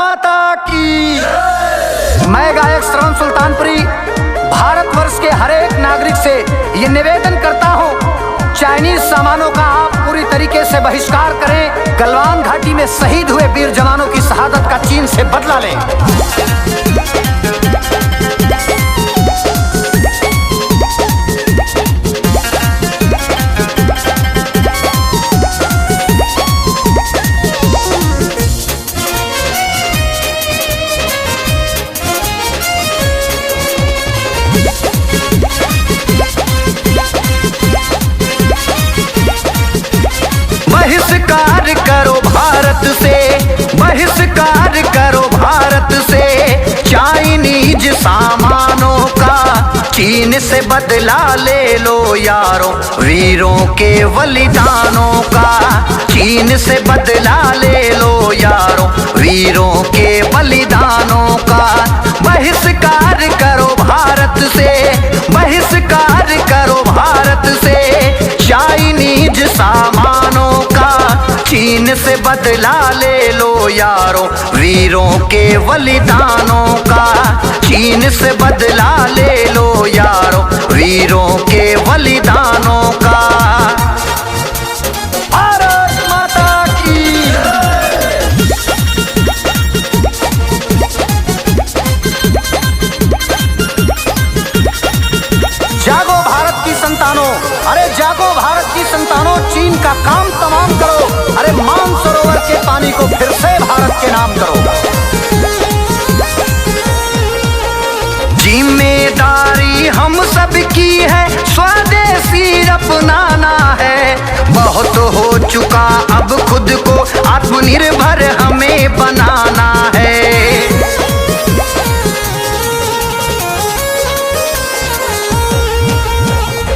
माता की। मैं गायक श्रवण सुल्तानपुरी भारतवर्ष के हर एक नागरिक से ये निवेदन करता हूँ, चाइनीज सामानों का आप पूरी तरीके से बहिष्कार करें। गलवान घाटी में शहीद हुए वीर जवानों की शहादत का चीन से बदला लें। बहिष्कार करो भारत से, बहिष्कार करो भारत से चाइनीज सामानों का, चीन से बदला ले लो यारों वीरों के बलिदानों का। चीन से बदला ले लो यारों वीरों के बलिदानों का। बहिष्कार करो भारत से, बहिष्कार करो भारत से चाइनीज सामानों का, चीन से बदला ले लो यारों वीरों के बलिदानों का। चीन से बदला ले लो यारों वीरों के बलिदानों का। भारत माता की। जागो भारत की संतानों, अरे जागो भारत की संतानों, चीन का काम तमाम करो। अरे मानसरोवर के पानी को फिर से भारत के नाम करो। जिम्मेदारी हम सब की है, स्वदेशी अपनाना है। बहुत हो चुका अब खुद को आत्मनिर्भर हमें बनाना है।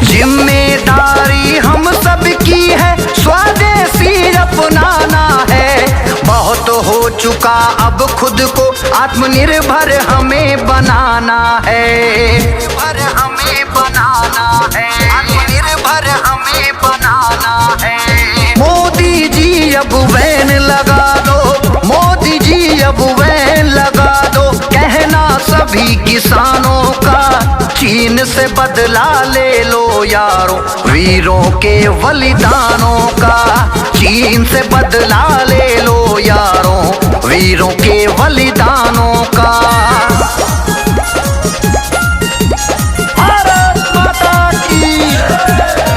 जिम्मेदारी हम सब की है, स्वदेशी अपनाना है। बहुत हो चुका अब खुद को आत्मनिर्भर हमें बनाना है। हमें बनाना है, आत्मनिर्भर हमें बनाना है। मोदी जी अब वैन लगा दो, मोदी जी अब वैन लगा दो, कहना सभी किसानों का। चीन से बदला ले लो यारों वीरों के बलिदानों का। चीन से बदला ले लो यारों वीरों के बलिदानों का। भारत माता की।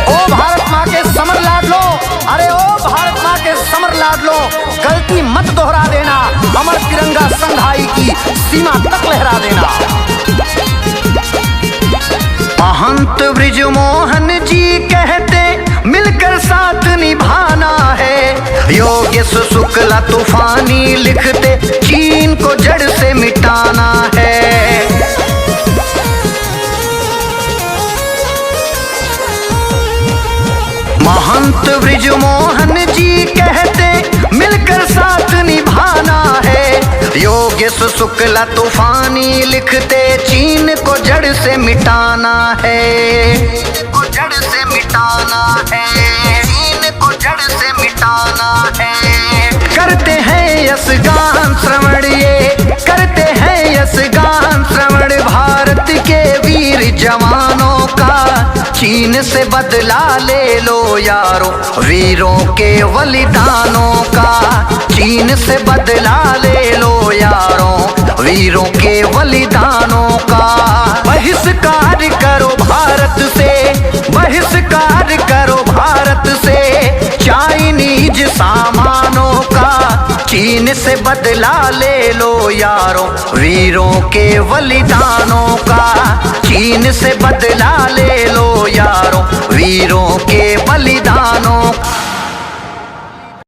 ओ भारत माँ के समर लाडलो, अरे ओ भारत माँ के समर लाडलो, गलती मत दोहरा देना। अमर तिरंगा संघाई की सीमा तक लहरा देना। महंत ब्रिजमोहन जी कहते मिलकर साथ निभाना है। योगेश शुक्ला तूफानी लिखते चीन को जड़ से मिटाना है। महंत ब्रिजमोहन जी कहते मिलकर साथ निभाना है। योगेश शुक्ला तूफानी लिखते चीन को जड़ से मिटाना है। को जड़ से मिटाना है, चीन को जड़ से मिटाना है। करते हैं यशगान श्रवण, ये करते हैं यशगान श्रवण भारत के वीर जवानों का। चीन से बदला ले लो यारों वीरों के बलिदानों का। चीन से बदला ले लो यारों वीरों के बलिदानों का। बहिष्कार करो भारत से, बहिष्कार करो भारत से चाइनीज सामानों का। चीन से बदला ले लो यारों वीरों के बलिदानों का। चीन से बदला ले लो यारों वीरों के बलिदानों।